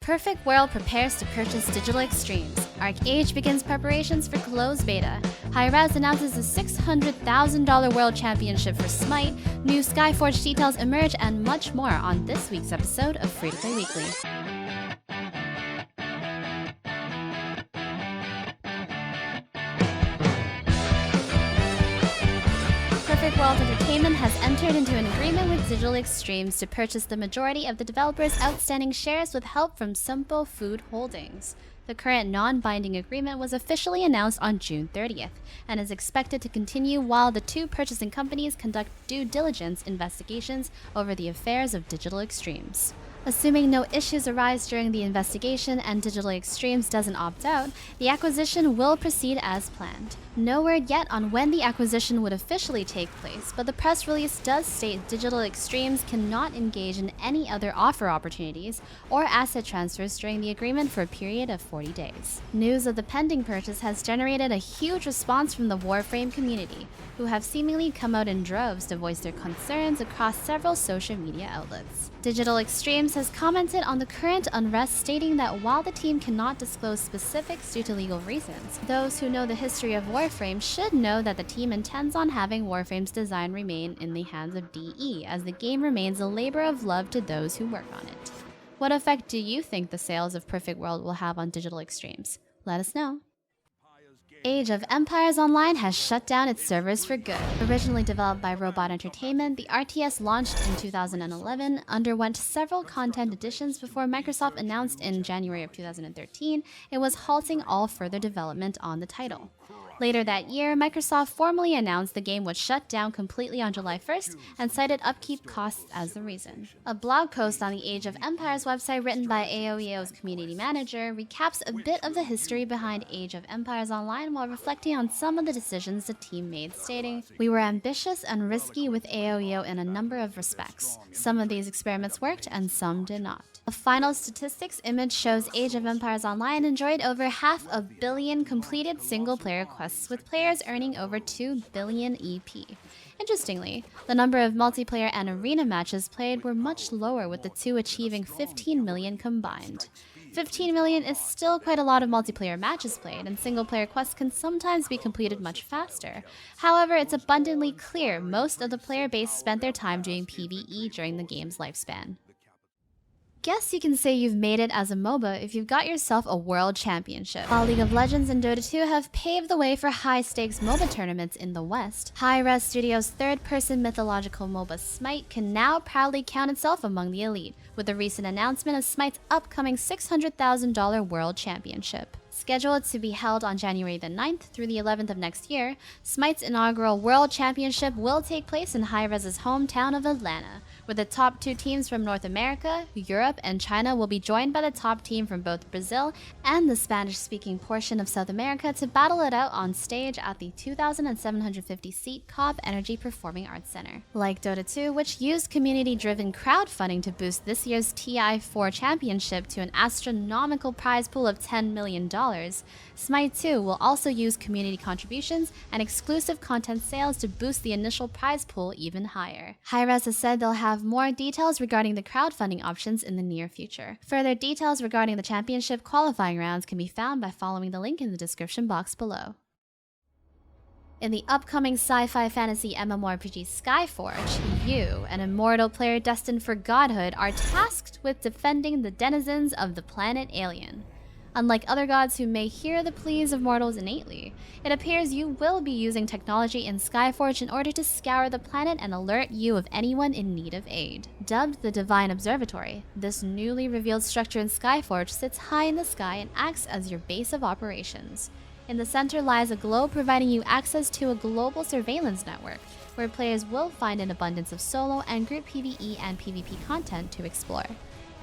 Perfect World prepares to purchase Digital Extremes. ArcheAge begins preparations for closed beta. Hi-Rez announces a $600,000 World Championship for Smite. New Skyforge Details emerge, and much more on this week's episode of Free-to-Play Weekly. Perfect World Entertainment has entered into an agreement with Digital Extremes to purchase the majority of the developer's outstanding shares with help from Simple Food Holdings. The current non-binding agreement was officially announced on June 30th and is expected to continue while the two purchasing companies conduct due diligence investigations over the affairs of Digital Extremes. Assuming no issues arise during the investigation and Digital Extremes doesn't opt out, the acquisition will proceed as planned. No word yet on when the acquisition would officially take place, but the press release does state Digital Extremes cannot engage in any other offer opportunities or asset transfers during the agreement for a period of 40 days. News of the pending purchase has generated a huge response from the Warframe community, who have seemingly come out in droves to voice their concerns across several social media outlets. Digital Extremes has commented on the current unrest, stating that while the team cannot disclose specifics due to legal reasons, those who know the history of Warframe should know that the team intends on having Warframe's design remain in the hands of DE, as the game remains a labor of love to those who work on it. What effect do you think the sales of Perfect World will have on Digital Extremes? Let us know. Age of Empires Online has shut down its servers for good. Originally developed by Robot Entertainment, the RTS launched in 2011, underwent several content additions before Microsoft announced in January of 2013 it was halting all further development on the title. Later that year, Microsoft formally announced the game would shut down completely on July 1st and cited upkeep costs as the reason. A blog post on the Age of Empires website written by AOEO's community manager recaps a bit of the history behind Age of Empires Online while reflecting on some of the decisions the team made, stating, "We were ambitious and risky with AOEO in a number of respects. Some of these experiments worked and some did not." A final statistics image shows Age of Empires Online enjoyed over 500 million completed single-player quests, with players earning over 2 billion EP. Interestingly, the number of multiplayer and arena matches played were much lower, with the two achieving 15 million combined. 15 million is still quite a lot of multiplayer matches played, and single-player quests can sometimes be completed much faster. However, it's abundantly clear most of the player base spent their time doing PvE during the game's lifespan. Guess you can say you've made it as a MOBA if you've got yourself a World Championship. While League of Legends and Dota 2 have paved the way for high-stakes MOBA tournaments in the West, Hi-Rez Studios' third-person mythological MOBA Smite can now proudly count itself among the elite, with the recent announcement of Smite's upcoming $600,000 World Championship. Scheduled to be held on January the 9th through the 11th of next year, Smite's inaugural World Championship will take place in Hi-Rez's hometown of Atlanta, where the top two teams from North America, Europe, and China will be joined by the top team from both Brazil and the Spanish-speaking portion of South America to battle it out on stage at the 2,750-seat Cobb Energy Performing Arts Center. Like Dota 2, which used community-driven crowdfunding to boost this year's TI4 championship to an astronomical prize pool of $10 million, Smite 2 will also use community contributions and exclusive content sales to boost the initial prize pool even higher. Hi-Rez has said they'll have more details regarding the crowdfunding options in the near future. Further details regarding the championship qualifying rounds can be found by following the link in the description box below. In the upcoming sci-fi fantasy MMORPG Skyforge, you, an immortal player destined for godhood, are tasked with defending the denizens of the planet Alien. Unlike other gods who may hear the pleas of mortals innately, it appears you will be using technology in Skyforge in order to scour the planet and alert you of anyone in need of aid. Dubbed the Divine Observatory, this newly revealed structure in Skyforge sits high in the sky and acts as your base of operations. In the center lies a globe providing you access to a global surveillance network, where players will find an abundance of solo and group PvE and PvP content to explore.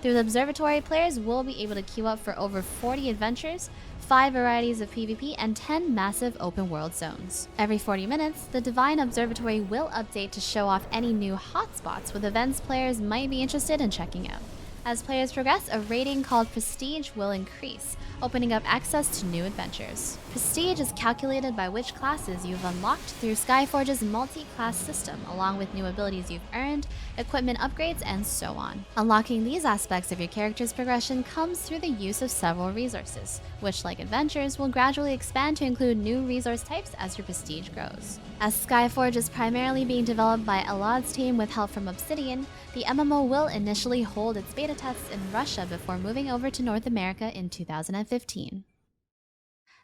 Through the Observatory, players will be able to queue up for over 40 adventures, 5 varieties of PvP, and 10 massive open-world zones. Every 40 minutes, the Divine Observatory will update to show off any new hotspots with events players might be interested in checking out. As players progress, a rating called Prestige will increase, opening up access to new adventures. Prestige is calculated by which classes you've unlocked through Skyforge's multi-class system, along with new abilities you've earned, equipment upgrades, and so on. Unlocking these aspects of your character's progression comes through the use of several resources, which, like adventures, will gradually expand to include new resource types as your prestige grows. As Skyforge is primarily being developed by Elad's team with help from Obsidian, the MMO will initially hold its beta tests in Russia before moving over to North America in 2015.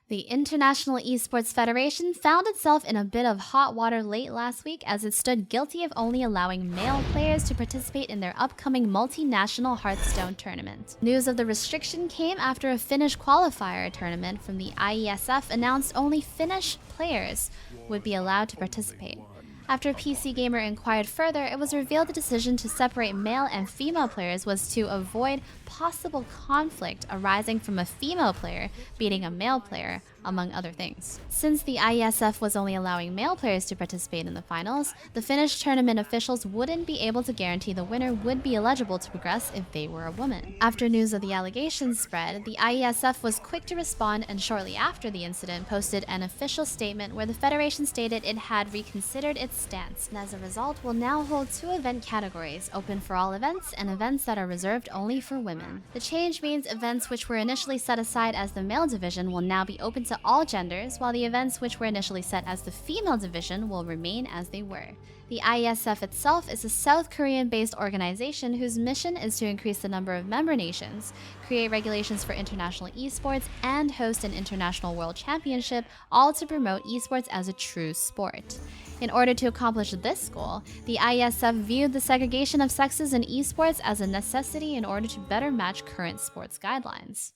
The International Esports Federation found itself in a bit of hot water late last week as it stood guilty of only allowing male players to participate in their upcoming multinational Hearthstone tournament. News of the restriction came after a Finnish qualifier tournament from the IESF announced only Finnish players would be allowed to participate. After PC Gamer inquired further, it was revealed the decision to separate male and female players was to avoid possible conflict arising from a female player beating a male player, among other things. Since the IESF was only allowing male players to participate in the finals, the Finnish tournament officials wouldn't be able to guarantee the winner would be eligible to progress if they were a woman. After news of the allegations spread, the IESF was quick to respond and shortly after the incident posted an official statement where the Federation stated it had reconsidered its stance, and as a result will now hold 2 event categories, open for all events and events that are reserved only for women. The change means events which were initially set aside as the male division will now be open to all genders, while the events which were initially set as the female division will remain as they were. The IESF itself is a South Korean-based organization whose mission is to increase the number of member nations, create regulations for international esports, and host an international world championship, all to promote esports as a true sport. In order to accomplish this goal, the IESF viewed the segregation of sexes in esports as a necessity in order to better match current sports guidelines.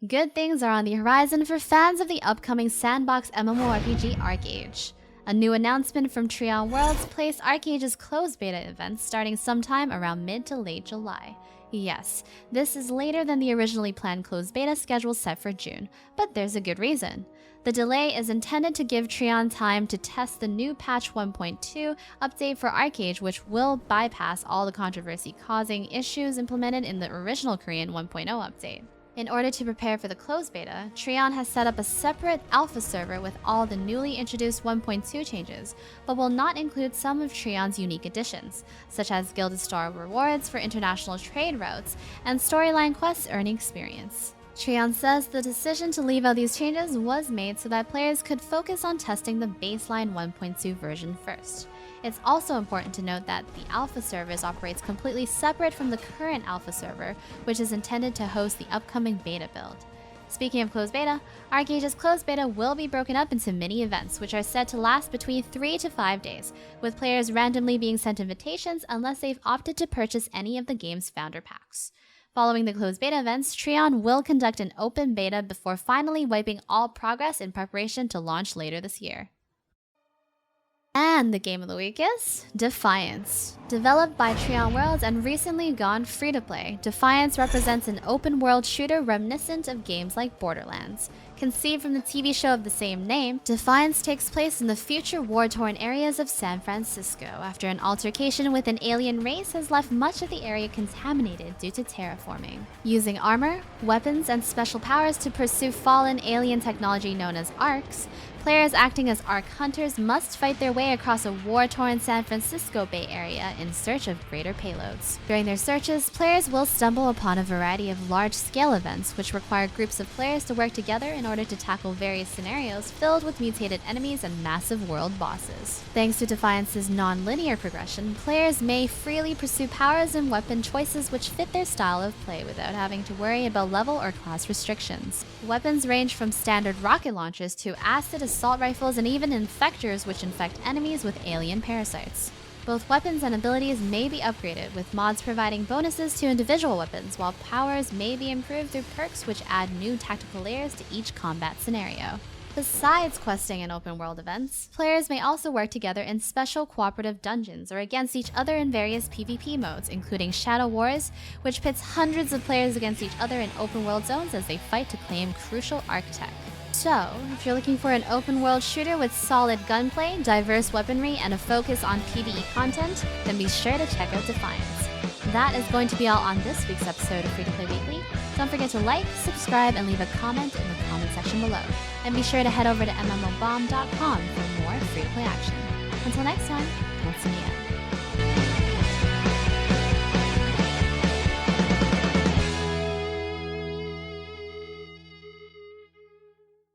Good things are on the horizon for fans of the upcoming sandbox MMORPG ArcheAge. A new announcement from Trion Worlds placed ArcheAge's closed beta event starting sometime around mid to late July. Yes, this is later than the originally planned closed beta schedule set for June, but there's a good reason. The delay is intended to give Trion time to test the new patch 1.2 update for ArcheAge, which will bypass all the controversy-causing issues implemented in the original Korean 1.0 update. In order to prepare for the closed beta, Trion has set up a separate alpha server with all the newly introduced 1.2 changes, but will not include some of Trion's unique additions, such as Gilded Star rewards for international trade routes and storyline quests earning experience. Trion says the decision to leave out these changes was made so that players could focus on testing the baseline 1.2 version first. It's also important to note that the alpha servers operates completely separate from the current alpha server, which is intended to host the upcoming beta build. Speaking of closed beta, ArcheAge's closed beta will be broken up into mini events, which are said to last between 3 to 5 days, with players randomly being sent invitations unless they've opted to purchase any of the game's founder packs. Following the closed beta events, Trion will conduct an open beta before finally wiping all progress in preparation to launch later this year. And the game of the week is Defiance. Developed by Trion Worlds and recently gone free-to-play, Defiance represents an open-world shooter reminiscent of games like Borderlands. Conceived from the TV show of the same name, Defiance takes place in the future war-torn areas of San Francisco after an altercation with an alien race has left much of the area contaminated due to terraforming. Using armor, weapons, and special powers to pursue fallen alien technology known as ARCs, players acting as ARC hunters must fight their way across a war-torn San Francisco Bay Area in search of greater payloads. During their searches, players will stumble upon a variety of large-scale events which require groups of players to work together in order to tackle various scenarios filled with mutated enemies and massive world bosses. Thanks to Defiance's non-linear progression, players may freely pursue powers and weapon choices which fit their style of play without having to worry about level or class restrictions. Weapons range from standard rocket launchers to acid assault rifles and even infectors which infect enemies with alien parasites. Both weapons and abilities may be upgraded, with mods providing bonuses to individual weapons, while powers may be improved through perks which add new tactical layers to each combat scenario. Besides questing and open world events, players may also work together in special cooperative dungeons or against each other in various PvP modes, including Shadow Wars, which pits hundreds of players against each other in open world zones as they fight to claim crucial Arc tech. So, if you're looking for an open-world shooter with solid gunplay, diverse weaponry, and a focus on PvE content, then be sure to check out Defiance. that is going to be all on this week's episode of Free to Play Weekly. Don't forget to like, subscribe, and leave a comment in the comment section below. And be sure to head over to MMOBomb.com for more free to play action. Until next time, Natsumii.